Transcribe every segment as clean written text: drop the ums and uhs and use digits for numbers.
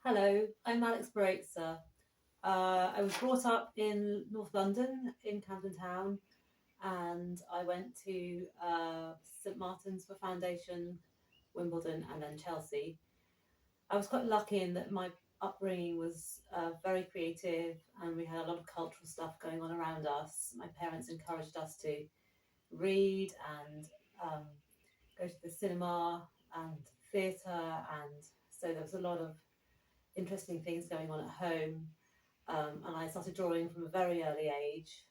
Hello, I'm Alex Baraitser. I was brought up in North London, in Camden Town, and I went to St Martin's for Foundation, Wimbledon, and then Chelsea. I was quite lucky in that my upbringing was very creative, and we had a lot of cultural stuff going on around us. My parents encouraged us to read and um, go to the cinema and theatre, and so there was a lot of interesting things going on at home. And I started drawing from a very early age.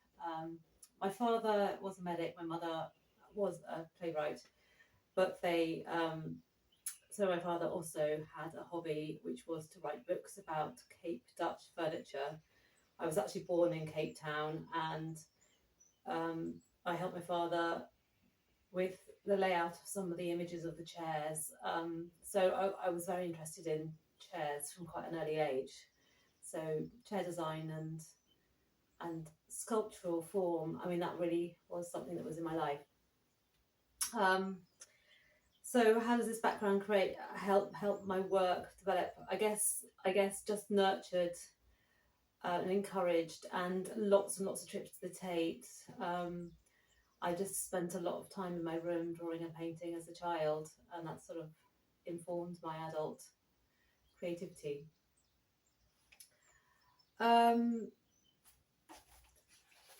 My father was a medic, my mother was a playwright, but so my father also had a hobby which was to write books about Cape Dutch furniture. I was actually born in Cape Town, and I helped my father with the layout of some of the images of the chairs. So I was very interested in chairs from quite an early age. So chair design and sculptural form. I mean, that really was something that was in my life. Um, so how does this background create help my work develop? I guess just nurtured and encouraged, and lots of trips to the Tate. I just spent a lot of time in my room drawing and painting as a child, and that sort of informed my adult creativity. Um,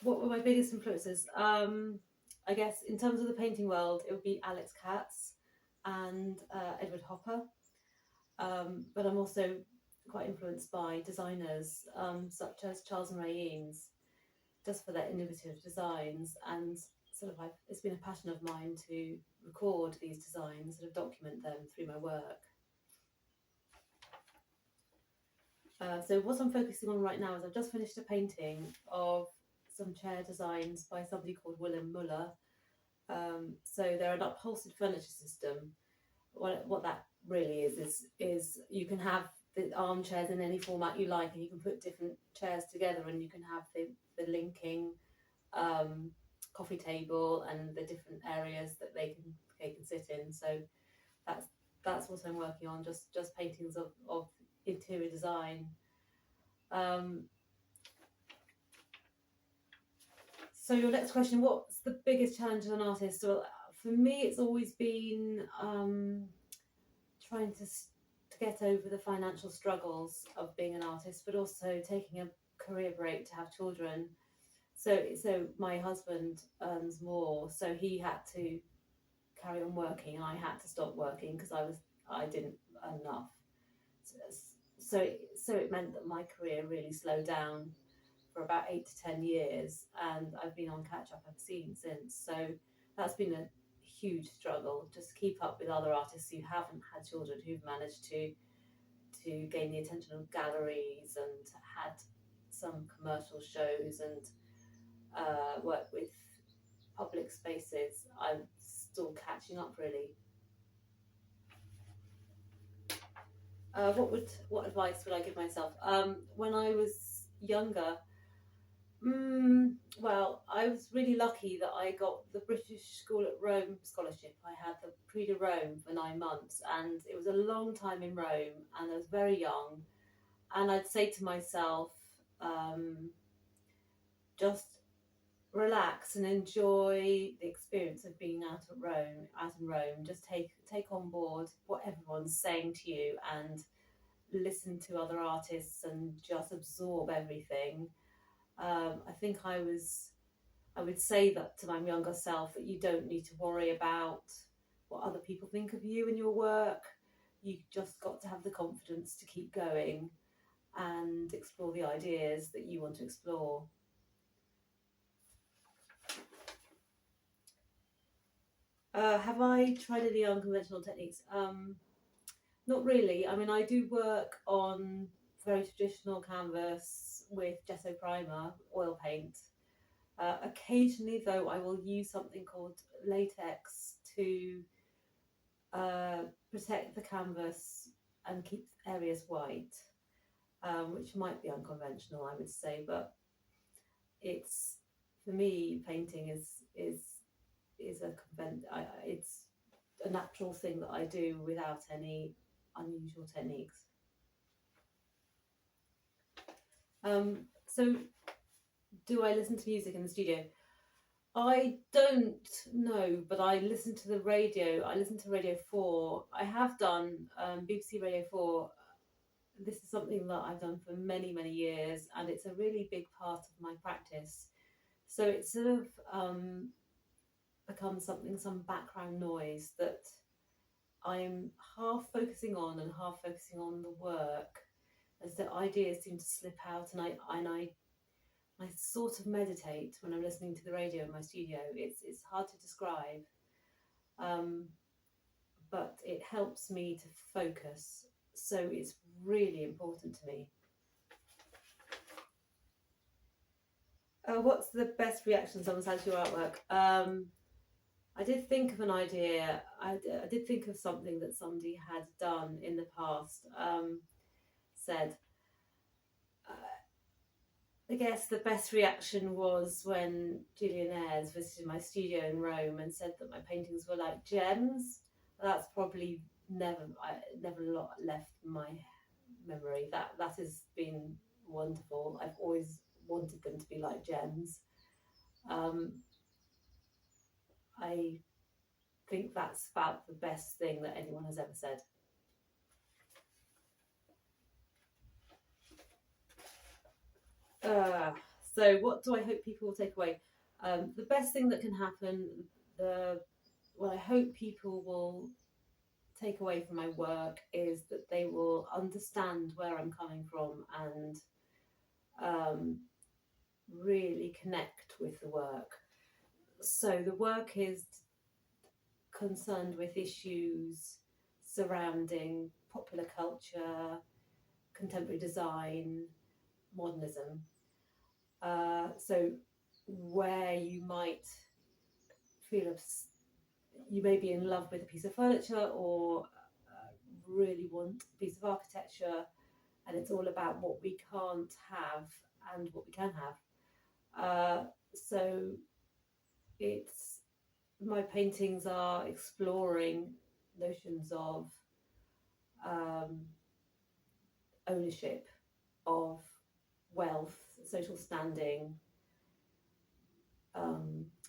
what were my biggest influences? I guess in terms of the painting world, it would be Alex Katz and Edward Hopper. But I'm also quite influenced by designers such as Charles and Ray Eames, just for their innovative designs. And sort of, it's been a passion of mine to record these designs, sort of document them through my work. So what I'm focusing on right now is I've just finished a painting of some chair designs by somebody called Willem Muller. So they're an upholstered furniture system. What that really is you can have the armchairs in any format you like, and you can put different chairs together, and you can have the linking um, coffee table and the different areas that they can sit in. So that's that's what I'm working on. Just paintings of interior design. Um, so your next question: what's the biggest challenge as an artist? Well, for me, it's always been trying to get over the financial struggles of being an artist, but also taking a career break to have children. So my husband earns more, so he had to carry on working, and I had to stop working because I didn't earn enough. So so it meant that my career really slowed down for about 8 to 10 years, and I've been on catch up ever since. So that's been a huge struggle just to keep up with other artists who haven't had children, who've managed to gain the attention of galleries and had some commercial shows and work with public spaces. I'm still catching up really. What advice would I give myself? When I was younger, well, I was really lucky that I got the British School at Rome scholarship. I had the Prix de Rome for 9 months, and it was a long time in Rome, and I was very young. And I'd say to myself, um, just relax and enjoy the experience of being out in Rome. Just take on board what everyone's saying to you, and listen to other artists, and just absorb everything. I think I would say that to my younger self, that you don't need to worry about what other people think of you and your work. You just got to have the confidence to keep going and explore the ideas that you want to explore. Have I tried any unconventional techniques? Not really. I mean, I do work on very traditional canvas with gesso primer, oil paint. Occasionally, though, I will use something called latex to protect the canvas and keep areas white, which might be unconventional, I would say, but it's for me, painting is it's a natural thing that I do without any unusual techniques. So, do I listen to music in the studio? I don't know, but I listen to the radio. I listen to Radio 4. I have done BBC Radio 4. This is something that I've done for many, many years, and it's a really big part of my practice. So it's sort of become something, some background noise that I'm half focusing on and half focusing on the work, as the ideas seem to slip out, and I sort of meditate when I'm listening to the radio in my studio. It's hard to describe, um, but it helps me to focus. So it's really important to me. What's the best reaction someone's had to your artwork? I did think of an idea. I did think of something that somebody had done in the past. Said, I guess the best reaction was when Julian Ayres visited my studio in Rome and said that my paintings were like gems. That's probably never left my memory. That has been wonderful. I've always wanted them to be like gems. I think that's about the best thing that anyone has ever said. So what do I hope people will take away? The best thing that can happen, what I hope people will take away from my work is that they will understand where I'm coming from and really connect with the work. So the work is concerned with issues surrounding popular culture, contemporary design, modernism. So where you might feel you may be in love with a piece of furniture or really want a piece of architecture, and it's all about what we can't have and what we can have. So it's my paintings are exploring notions of ownership, of wealth, social standing.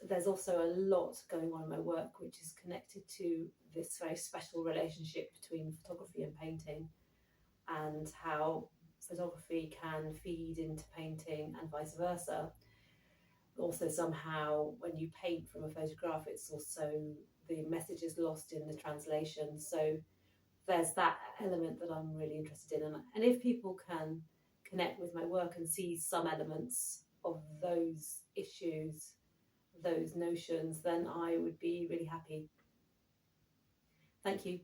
There's also a lot going on in my work which is connected to this very special relationship between photography and painting, and how photography can feed into painting and vice versa. Also, somehow, when you paint from a photograph, it's also the message is lost in the translation. So there's that element that I'm really interested in. And if people can connect with my work and see some elements of those issues, those notions, then I would be really happy. Thank you.